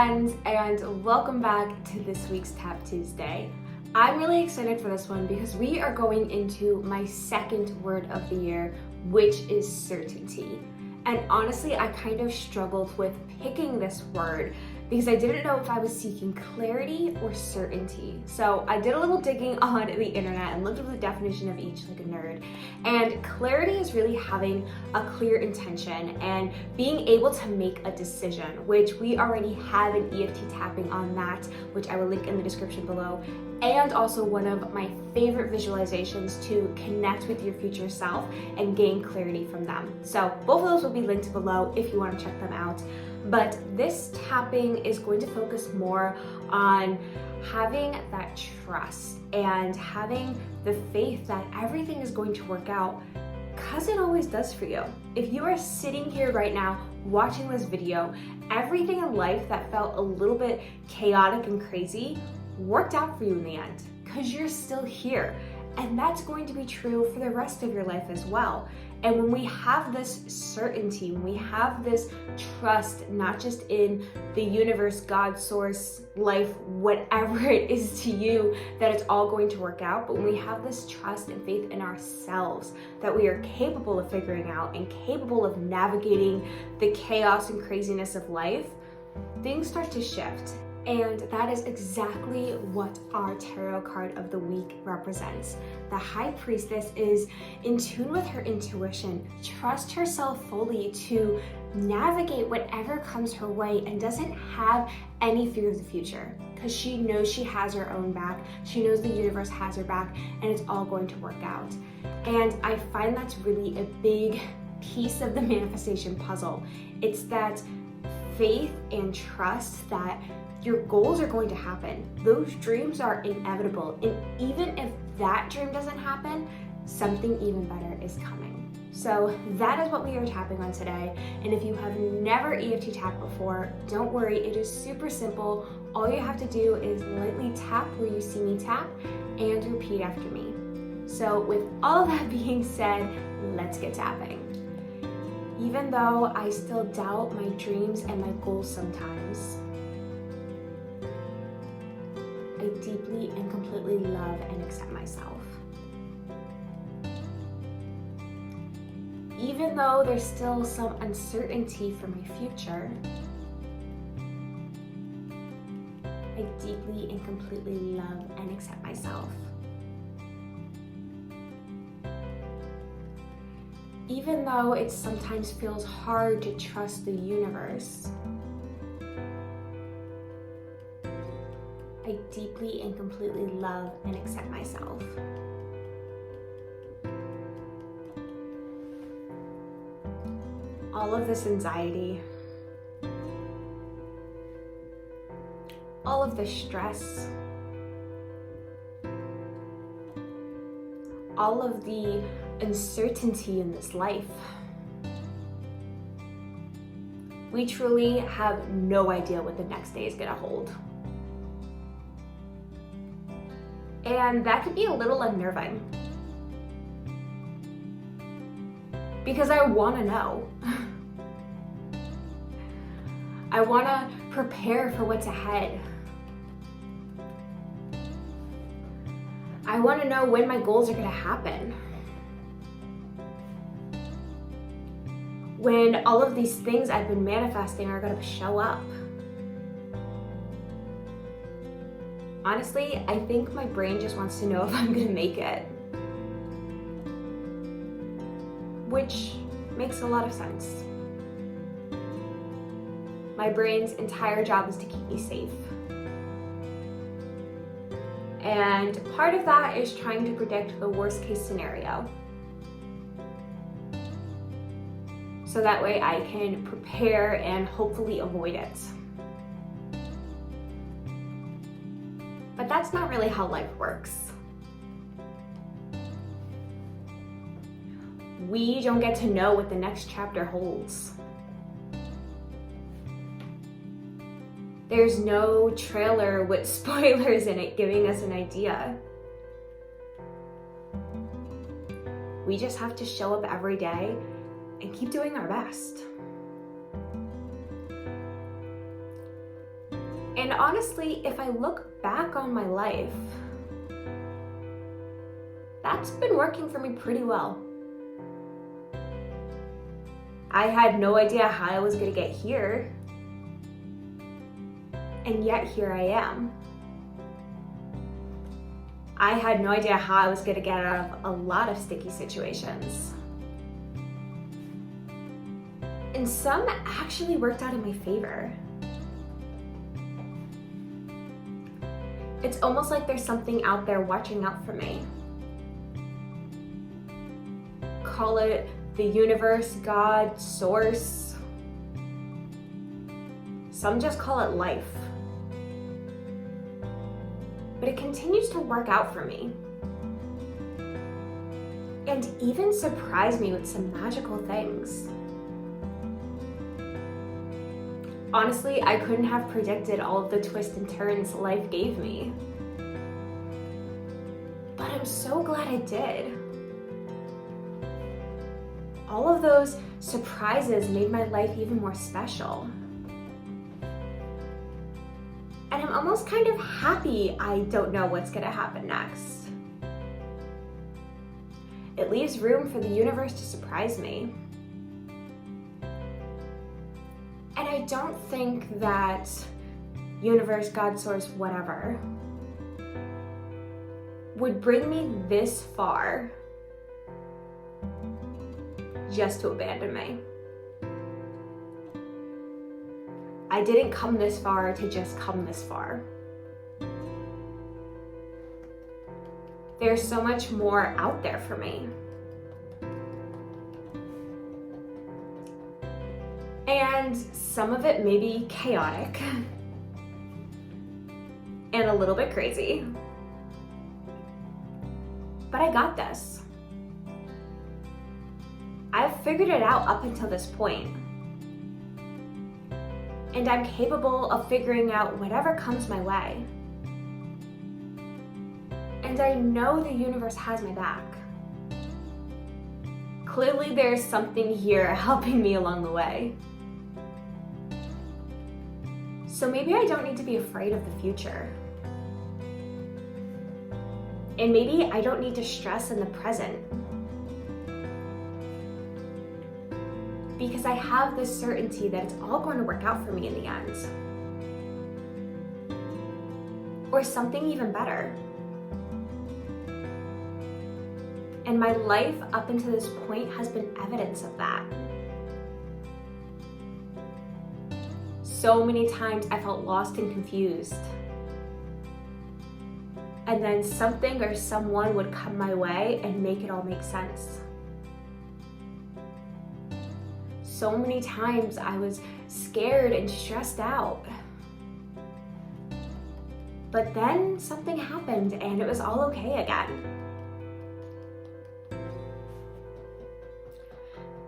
friends, and welcome back to this week's Tap Tuesday. I'm really excited for this one because we are going into my second word of the year, which is certainty. And honestly, I kind of struggled with picking this word because I didn't know if I was seeking clarity or certainty. So I did a little digging on the internet and looked up the definition of each like a nerd. And clarity is really having a clear intention and being able to make a decision, which we already have an EFT tapping on that, which I will link in the description below. And also one of my favorite visualizations to connect with your future self and gain clarity from them. So both of those will be linked below if you want to check them out. But this tapping is going to focus more on having that trust and having the faith that everything is going to work out, because it always does for you. If you are sitting here right now watching this video, everything in life that felt a little bit chaotic and crazy worked out for you in the end, because you're still here. And that's going to be true for the rest of your life as well. And when we have this certainty, when we have this trust, not just in the universe, God, source, life, whatever it is to you, that it's all going to work out, but when we have this trust and faith in ourselves, that we are capable of figuring out and capable of navigating the chaos and craziness of life, things start to shift. And that is exactly what our tarot card of the week represents. The High Priestess is in tune with her intuition, trusts herself fully to navigate whatever comes her way, and doesn't have any fear of the future because she knows she has her own back. She knows the universe has her back, and it's all going to work out. And I find that's really a big piece of the manifestation puzzle. It's that faith and trust that your goals are going to happen. Those dreams are inevitable. And even if that dream doesn't happen, something even better is coming. So that is what we are tapping on today. And if you have never EFT tapped before, don't worry, it is super simple. All you have to do is lightly tap where you see me tap and repeat after me. So with all that being said, let's get tapping. Even though I still doubt my dreams and my goals sometimes, I deeply and completely love and accept myself. Even though there's still some uncertainty for my future, I deeply and completely love and accept myself. Even though it sometimes feels hard to trust the universe, I deeply and completely love and accept myself. All of this anxiety, all of the stress, all of the uncertainty in this life, we truly have no idea what the next day is going to hold. And that could be a little unnerving, because I want to know. I want to prepare for what's ahead. I want to know when my goals are going to happen. When all of these things I've been manifesting are going to show up. Honestly, I think my brain just wants to know if I'm gonna make it. Which makes a lot of sense. My brain's entire job is to keep me safe. And part of that is trying to predict the worst case scenario. So that way I can prepare and hopefully avoid it. But that's not really how life works. We don't get to know what the next chapter holds. There's no trailer with spoilers in it giving us an idea. We just have to show up every day and keep doing our best. And honestly, if I look back on my life, that's been working for me pretty well. I had no idea how I was going to get here, and yet here I am. I had no idea how I was going to get out of a lot of sticky situations. And some actually worked out in my favor. It's almost like there's something out there watching out for me. Call it the universe, God, source. Some just call it life. But it continues to work out for me. And even surprise me with some magical things. Honestly, I couldn't have predicted all of the twists and turns life gave me. But I'm so glad I did. All of those surprises made my life even more special. And I'm almost kind of happy I don't know what's gonna happen next. It leaves room for the universe to surprise me. And I don't think that universe, God, source, whatever, would bring me this far just to abandon me. I didn't come this far to just come this far. There's so much more out there for me. And some of it may be chaotic and a little bit crazy. But I got this. I've figured it out up until this point. And I'm capable of figuring out whatever comes my way. And I know the universe has my back. Clearly there's something here helping me along the way. So maybe I don't need to be afraid of the future. And maybe I don't need to stress in the present. Because I have this certainty that it's all going to work out for me in the end. Or something even better. And my life up until this point has been evidence of that. So many times I felt lost and confused. And then something or someone would come my way and make it all make sense. So many times I was scared and stressed out. But then something happened and it was all okay again.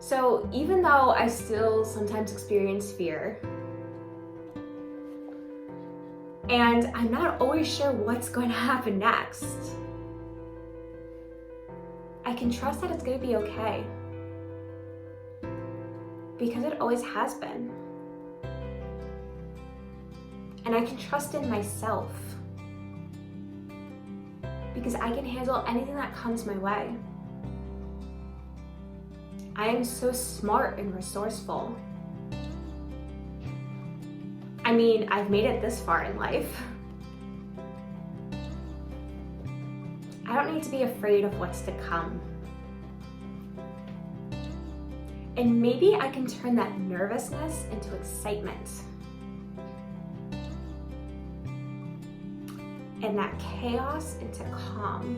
So even though I still sometimes experience fear, and I'm not always sure what's going to happen next, I can trust that it's going to be okay. Because it always has been. And I can trust in myself. Because I can handle anything that comes my way. I am so smart and resourceful. I mean, I've made it this far in life. I don't need to be afraid of what's to come. And maybe I can turn that nervousness into excitement. And that chaos into calm.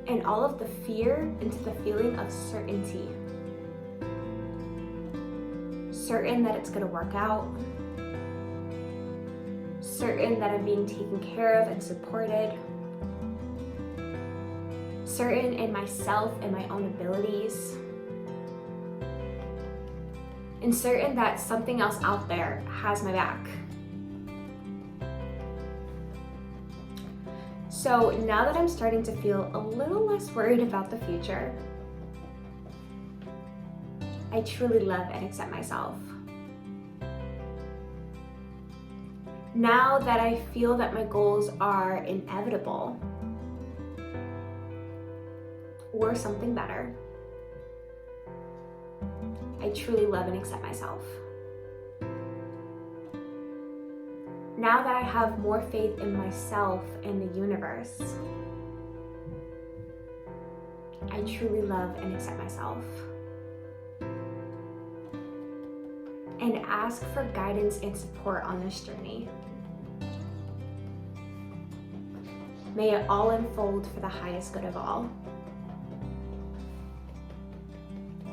And all of the fear into the feeling of certainty. Certain that it's gonna work out. Certain that I'm being taken care of and supported. Certain in myself and my own abilities. And certain that something else out there has my back. So now that I'm starting to feel a little less worried about the future, I truly love and accept myself. Now that I feel that my goals are inevitable or something better, I truly love and accept myself. Now that I have more faith in myself and the universe, I truly love and accept myself. And ask for guidance and support on this journey. May it all unfold for the highest good of all.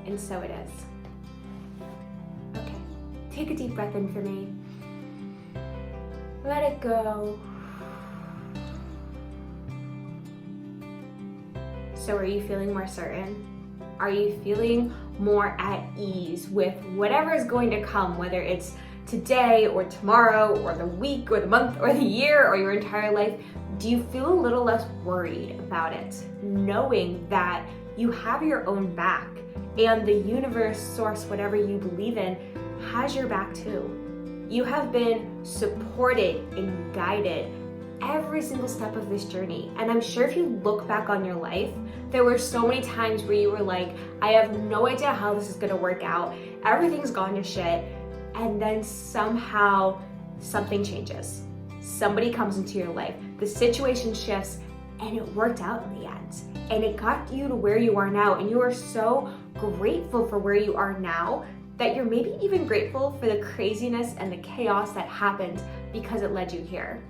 And so it is. Okay, take a deep breath in for me. Let it go. So are you feeling more certain? Are you feeling more at ease with whatever is going to come, whether it's today or tomorrow or the week or the month or the year or your entire life? Do you feel a little less worried about it, knowing that you have your own back and the universe, source, whatever you believe in, has your back too? You have been supported and guided every single step of this journey. And I'm sure if you look back on your life, there were so many times where you were like, I have no idea how this is gonna work out. Everything's gone to shit. And then somehow something changes. Somebody comes into your life, the situation shifts, and it worked out in the end. And it got you to where you are now. And you are so grateful for where you are now that you're maybe even grateful for the craziness and the chaos that happened because it led you here.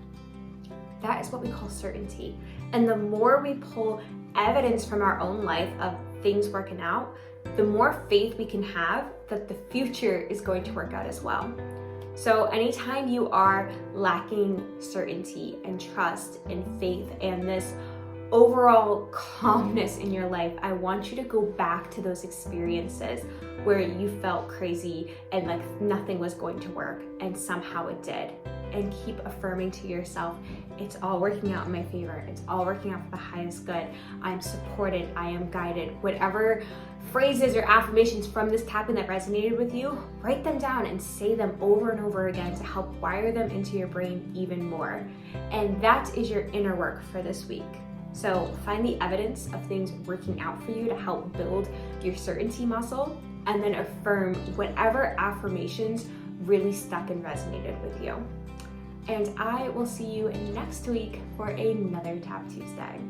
That is what we call certainty. And the more we pull evidence from our own life of things working out, the more faith we can have that the future is going to work out as well. So anytime you are lacking certainty and trust and faith and this overall calmness in your life, I want you to go back to those experiences where you felt crazy and like nothing was going to work, and somehow it did. And keep affirming to yourself, it's all working out in my favor. It's all working out for the highest good. I'm supported, I am guided. Whatever phrases or affirmations from this tapping that resonated with you, write them down and say them over and over again to help wire them into your brain even more. And that is your inner work for this week. So find the evidence of things working out for you to help build your certainty muscle, and then affirm whatever affirmations really stuck and resonated with you. And I will see you next week for another Tap Tuesday.